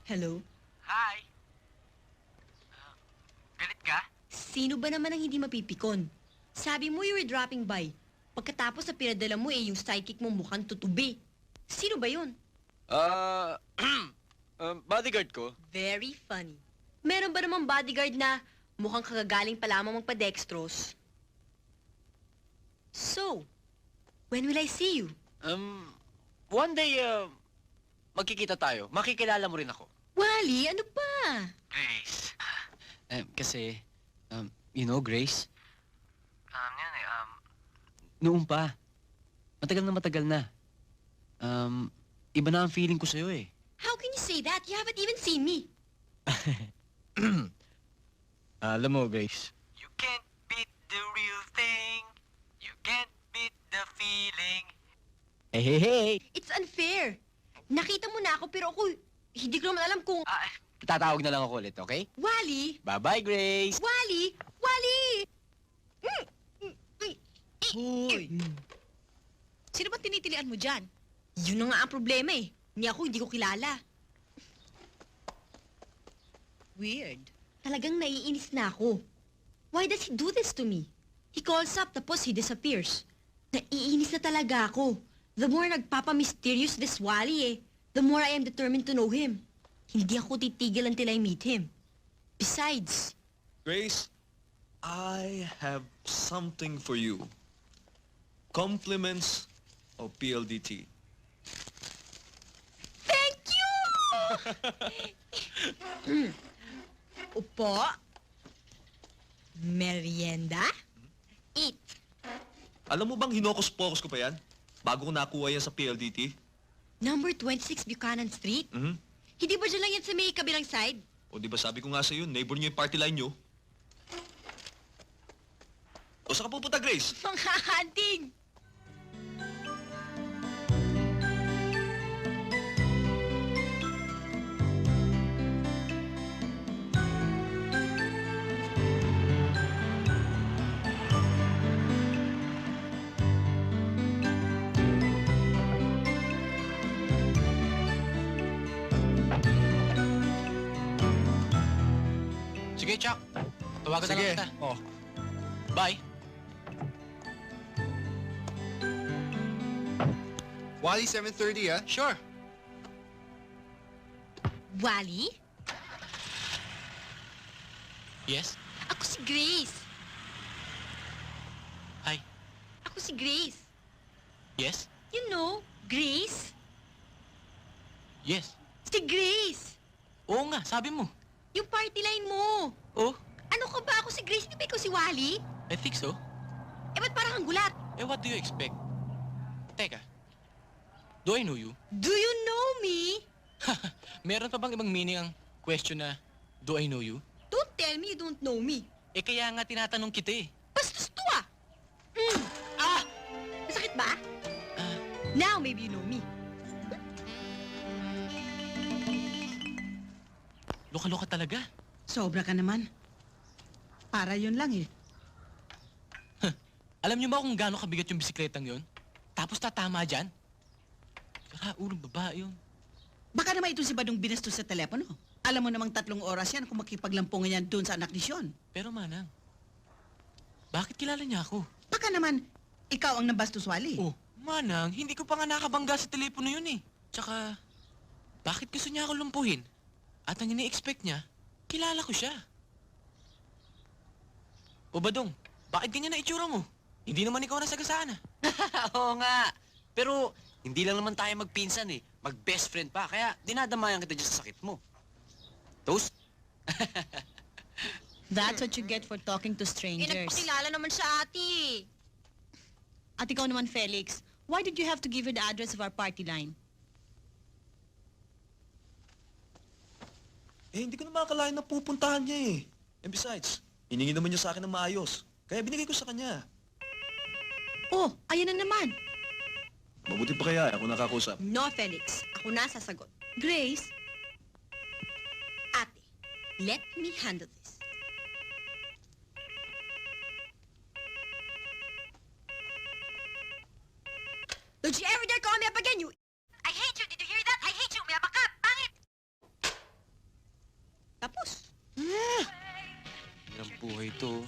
Hello? Hi. Galit ka? Sino ba naman ang hindi mapipikon? Sabi mo you were dropping by. Pagkatapos na pinadala mo yung sidekick mo mukhang tutubi. Sino ba yun? Bodyguard ko. Very funny. Meron ba namang bodyguard na mukhang kagagaling pa lamang magpa-dextrose? So, when will I see you? One day, magkikita tayo. Makikilala mo rin ako. Wally, ano ba? Grace. Kasi, Grace, Yan eh, noon pa. Matagal na. Iba na ang feeling ko sa'yo eh. How can you say that? You haven't even seen me. Alam mo, Grace, You can't beat the real thing. You can't beat the feeling. hey. It's unfair. Nakita mo na ako pero ako, hindi ko naman alam kung... Tatawag na lang ako ulit, okay? Wally! Bye-bye, Grace! Wally! Wally! Hoy! Sino ba tinitilian mo dyan? Yun na nga ang problema eh. Hindi ko kilala. Weird. Talagang naiinis na ako. Why does he do this to me? He calls up tapos he disappears. Naiinis na talaga ako. The more nagpapa-mysterious this Wally eh, the more I am determined to know him. Hindi ako titigil until I meet him. Besides, Grace, I have something for you. Compliments of PLDT. thank you! Upo. Merienda. Eat. Alam mo bang hinokos-pokos ko pa yan? Bago ko nakuha yan sa PLDT? Number 26 Buchanan Street. Mhm. Hindi ba dyan lang yan sa may kabilang side? O di ba sabi ko nga sa'yo, neighbor niyo yung party line niyo? O saan ka pupunta, Grace? Mga hunting! Sige, Chuck. Tawagan na lang kita. Oh. Bye. Wally, 7:30, ah? Sure. Wally? Yes? Ako si Grace. Hi. Ako si Grace. Yes? You know, Grace? Yes. Si Grace! Oo nga, sabi mo. Yung party line mo. Oh, Ano ka ba? Ako si Grace. Di ba ikaw si Wally? I think so. Eh, ba't parang ang gulat? Eh, what do you expect? Teka. Do I know you? Do you know me? Meron pa bang ibang meaning ang question na, do I know you? Don't tell me you don't know me. Eh, kaya nga tinatanong kita eh. Bastos to ah! Masakit ba? Ah, Now maybe you know me. loka-loka talaga. Sobra ka naman. Para yun lang eh. Alam niyo ba kung gaano kabigat yung bisikletang yon? Tapos tatama dyan? Saka ulong babae yun. Baka naman ito si Badong binastos sa telepono. Alam mo namang 3 oras yan kung makipaglampungan yan doon sa anak ni Sean. Pero manang, bakit kilala niya ako? Baka naman, ikaw ang nabastos, Wally. Oh, manang, hindi ko pa nga nakabangga sa telepono yun eh. Tsaka, bakit gusto niya ako lumpuhin? At ang ini-expect niya, kilala ko siya. O Badong, bakit ganyan na itsura mo? Hindi naman ikaw nasagasaan ah. Oo nga. Pero, hindi lang naman tayo magpinsan eh. Mag-best friend pa. Kaya, dinadamayan kita dyan sa sakit mo. Toast? That's what you get for talking to Eh, strangers. nagpakilala naman siya ate. At ikaw naman, Felix, why did you have to give her the address of our party line? Eh, hindi ko na makakalain na pupuntahan niya eh. And besides, hiningi naman niya sa akin ng maayos. Kaya binigay ko sa kanya. Oh, ayan na naman. Mabuti pa kaya ako nakakausap. No, Felix. Ako na sasagot. Grace, Ate, let me handle this. Don't you ever dare call me up again, you... I hate you! Did you hear that? I hate you! Mayabak ka! Pangit! Ang buhay to.